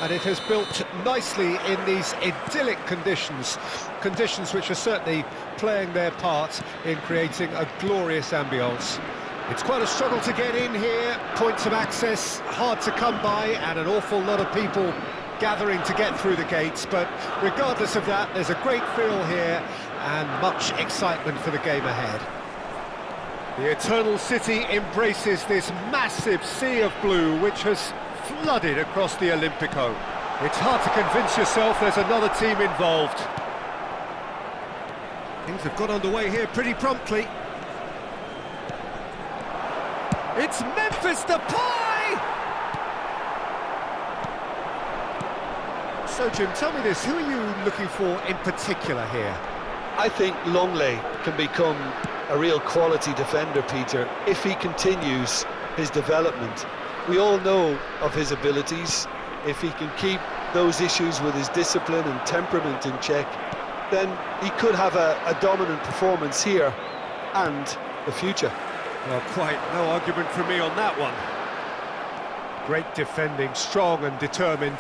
And it has built nicely in these idyllic conditions, conditions which are certainly playing their part in creating a glorious ambience. It's quite a struggle to get in here, points of access hard to come by, and an awful lot of people gathering to get through the gates, but regardless of that, there's a great feel here and much excitement for the game ahead. The Eternal City embraces this massive sea of blue which has flooded across the Olimpico. It's hard to convince yourself there's another team involved. Things have got underway here pretty promptly. It's Memphis Depay! So Jim, tell me this, who are you looking for in particular here? I think Longley can become a real quality defender, Peter, if he continues his development. We all know of his abilities. If he can keep those issues with his discipline and temperament in check, then he could have a dominant performance here and the future. Well, quite no argument from me on that one. Great defending, strong and determined.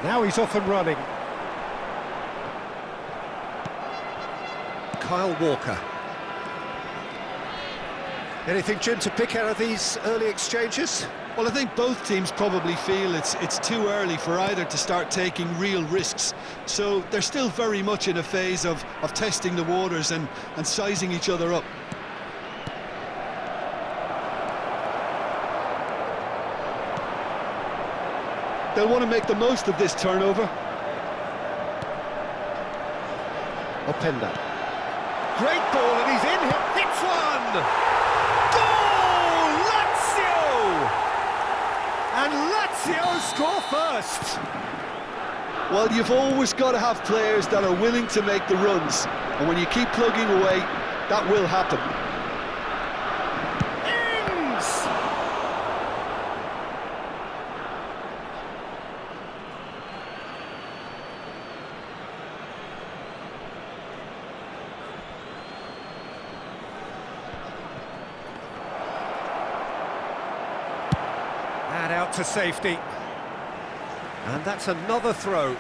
Now he's off and running. Kyle Walker. Anything, Jim, to pick out of these early exchanges? Well, I think both teams probably feel it's too early for either to start taking real risks. So they're still very much in a phase of testing the waters and sizing each other up. They'll want to make the most of this turnover. Openda. Great ball, and he's in here. Hits one! Goal! Lazio! And Lazio score first! Well, you've always got to have players that are willing to make the runs. And when you keep plugging away, that will happen. And out to safety. And that's another throw.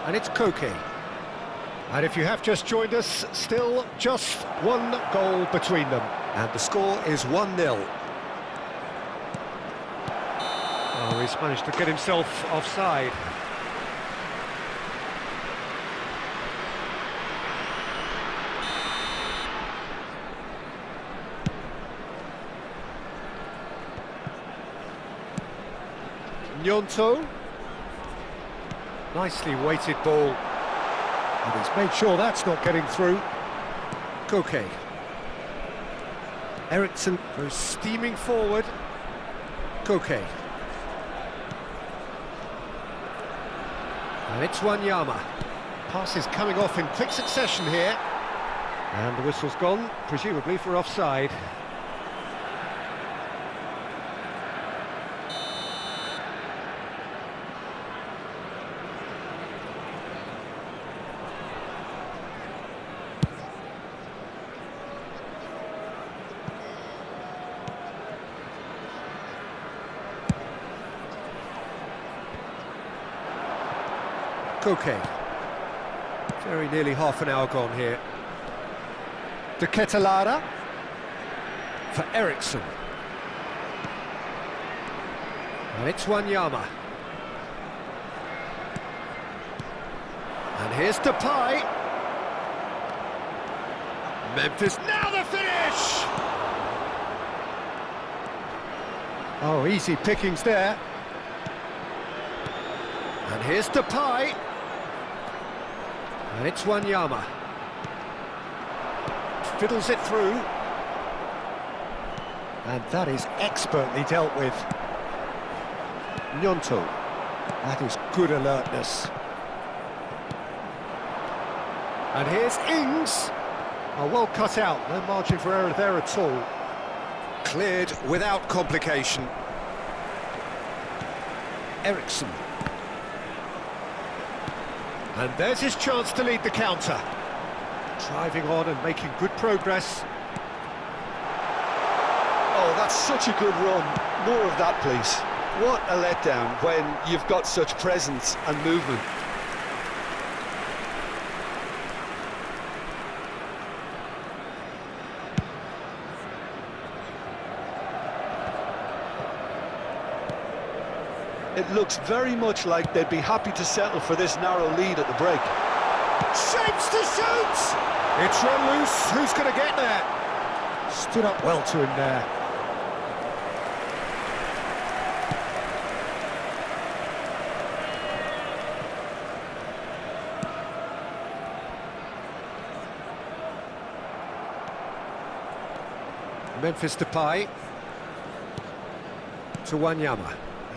And it's Koke. And if you have just joined us, still just one goal between them. And the score is 1-0. Oh, he's managed to get himself offside. Gnonto. Nicely weighted ball. And he's made sure that's not getting through. Koke. Eriksson goes steaming forward. Koke. And it's Wanyama. Pass is coming off in quick succession here. And the whistle's gone, presumably for offside. Koke. Very nearly half an hour gone here. De Ketelada for Eriksson. And it's Wanyama. And here's Depay. Memphis, now the finish! Oh, easy pickings there. And here's Depay. And it's Wanyama. Fiddles it through. And that is expertly dealt with. Gnonto. That is good alertness. And here's Ings. Oh, well cut out. No margin for error there at all. Cleared without complication. Ericsson. And there's his chance to lead the counter. Driving on and making good progress. Oh, that's such a good run. More of that, please. What a letdown when you've got such presence and movement. It looks very much like they'd be happy to settle for this narrow lead at the break. Shapes to shoot! It's run loose. Who's going to get there? Stood up well to him there. Memphis Depay to Wanyama.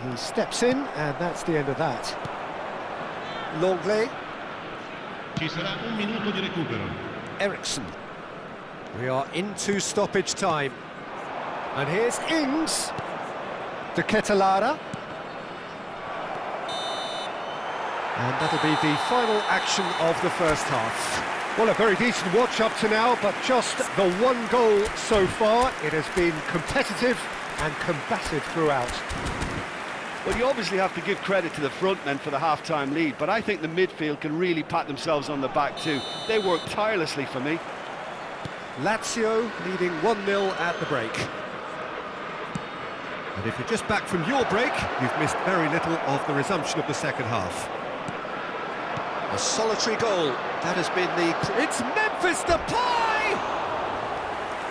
He steps in, and that's the end of that. Longley. Ci sarà un minuto di recupero. Ericsson. We are into stoppage time. And here's Ings. De Ketelara. And that'll be the final action of the first half. Well, a very decent watch up to now, but just the one goal so far. It has been competitive and combative throughout. Well, you obviously have to give credit to the front men for the half-time lead, but I think the midfield can really pat themselves on the back too. They work tirelessly for me. Lazio leading 1-0 at the break. And if you're just back from your break, you've missed very little of the resumption of the second half. A solitary goal, that has been the... It's Memphis Depay!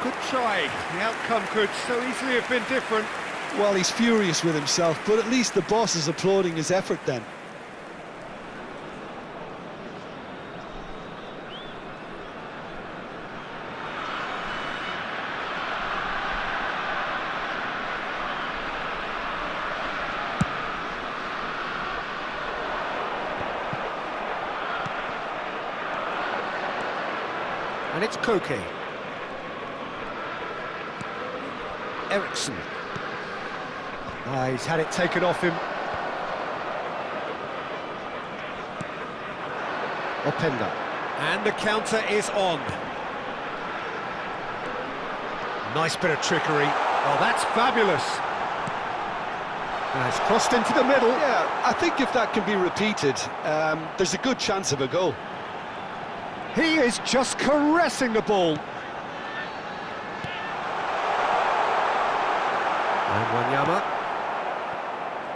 Good try, the outcome could so easily have been different. Well, he's furious with himself, but at least the boss is applauding his effort then. And it's Koke. Ericsson. He's had it taken off him. Openda. And the counter is on. Nice bit of trickery. Oh, that's fabulous. Now it's crossed into the middle. Yeah, I think if that can be repeated, there's a good chance of a goal. He is just caressing the ball. And Wanyama.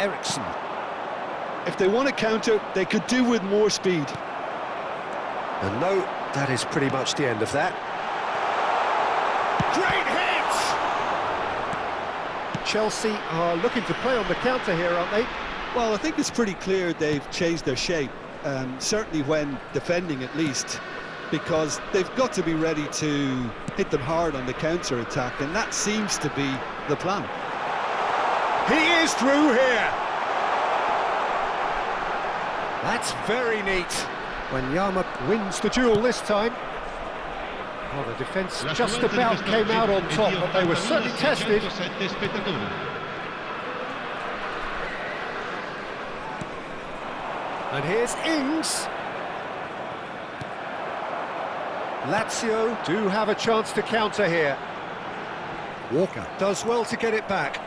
Ericsson. If they want to counter, they could do with more speed. And no, that is pretty much the end of that. Great hit! Chelsea are looking to play on the counter here, aren't they? Well, I think it's pretty clear they've changed their shape, certainly when defending at least, because they've got to be ready to hit them hard on the counter-attack, and that seems to be the plan. He is through here. That's very neat. Wanyama wins the duel this time. Well, the defence just about came out on top, but they were certainly tested. And here's Ings. Lazio do have a chance to counter here. Walker does well to get it back.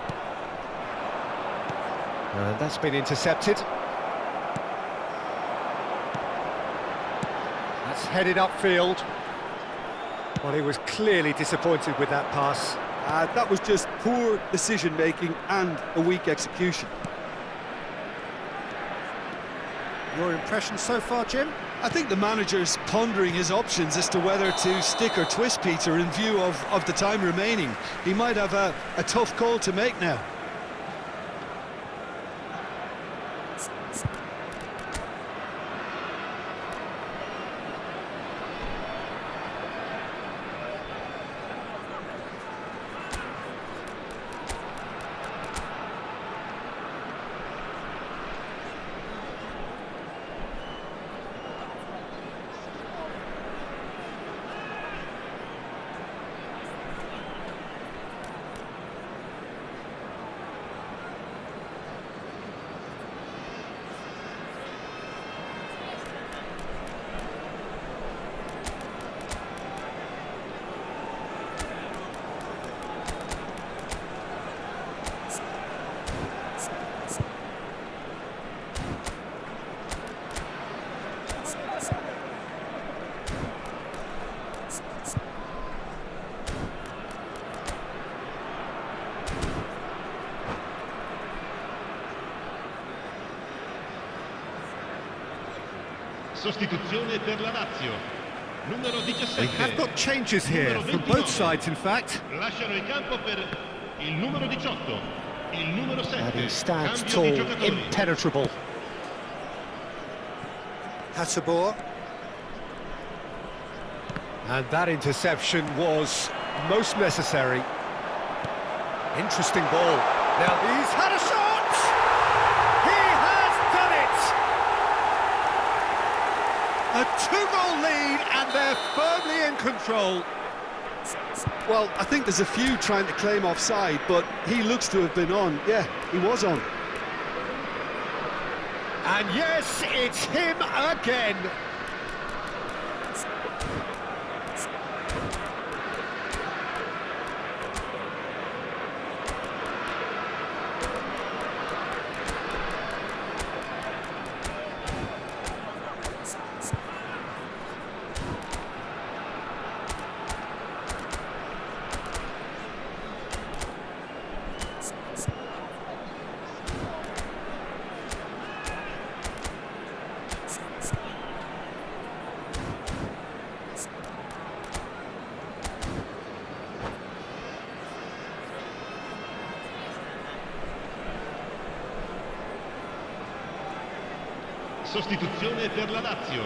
And that's been intercepted. That's headed upfield. Well, he was clearly disappointed with that pass. That was just poor decision-making and a weak execution. Your impression so far, Jim? I think the manager's pondering his options as to whether to stick or twist Peter in view of the time remaining. He might have a tough call to make now. Sostituzione per la Lazio. Numero 17. We have got changes here from both sides, in fact. Lasciano il campo per il numero 18. Il numero 7. And he stands Cambio tall, di giocatori. impenetrable. Hasabor. And that interception was most necessary. Interesting ball. Now he's had a shot! He has done it! A two-goal lead and they're firmly in control. Well, I think there's a few trying to claim offside, but he looks to have been on. Yeah, he was on. And yes, it's him again. Sostituzione per la Lazio.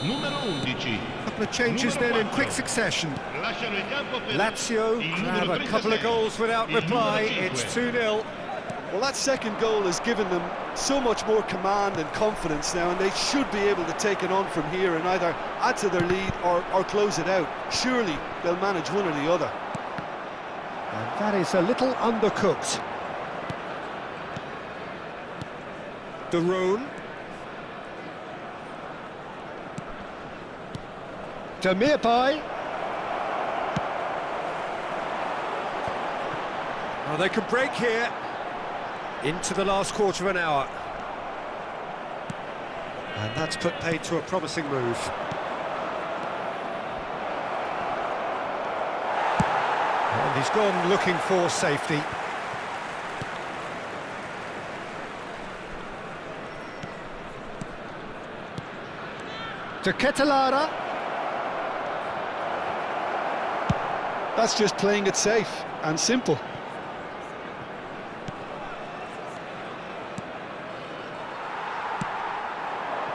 Numero 11. Couple of changes Numero then in 4. quick succession. Lasciano il campo per Lazio il grab numero a couple of 36. goals without Il reply. numero 5. It's 2-0. Well, that second goal has given them so much more command and confidence now, and they should be able to take it on from here and either add to their lead or close it out. Surely they'll manage one or the other. And that is a little undercooked. Darun. Demirbay. Oh, they can break here. Into the last quarter of an hour. And that's put paid to a promising move. And he's gone looking for safety. To Ketelara. That's just playing it safe and simple.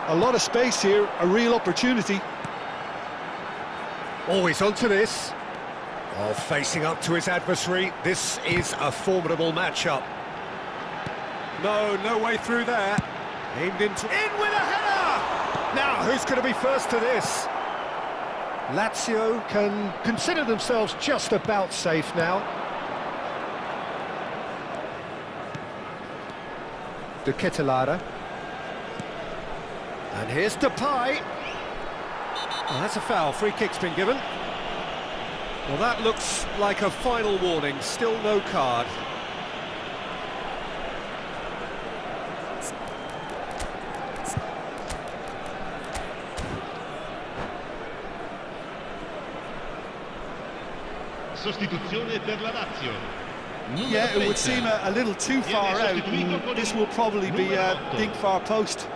A lot of space here, a real opportunity. Always onto this. Oh, facing up to his adversary. This is a formidable matchup. No way through there. Aimed in with a header! Now, who's going to be first to this? Lazio can consider themselves just about safe now. De Ketelara. And here's Depay. Oh, that's a foul. Free kick's been given. Well, that looks like a final warning. Still no card. Sostituzione per la Lazio. Numero Yeah, it would 30. seem a little too far out. And this will probably be a dink far post.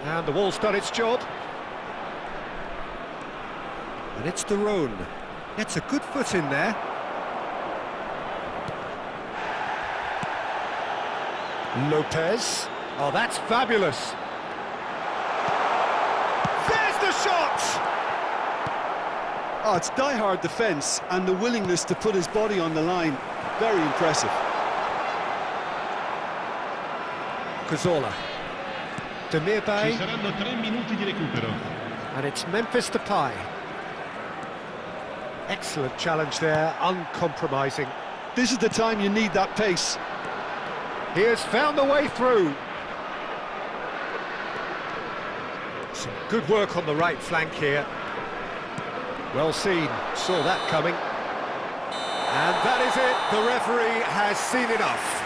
And the wall's done its job. And it's Darun. Gets a good foot in there. Lopez. Oh, that's fabulous. There's the shot! Oh, it's die-hard defence and the willingness to put his body on the line. Very impressive. Cazorla. Ci Demirbay. saranno 3 minuti di recupero. And it's Memphis Depay. Excellent challenge there, uncompromising. This is the time you need that pace. He has found the way through. Some good work on the right flank here. Well seen, saw that coming. And that is it, the referee has seen enough.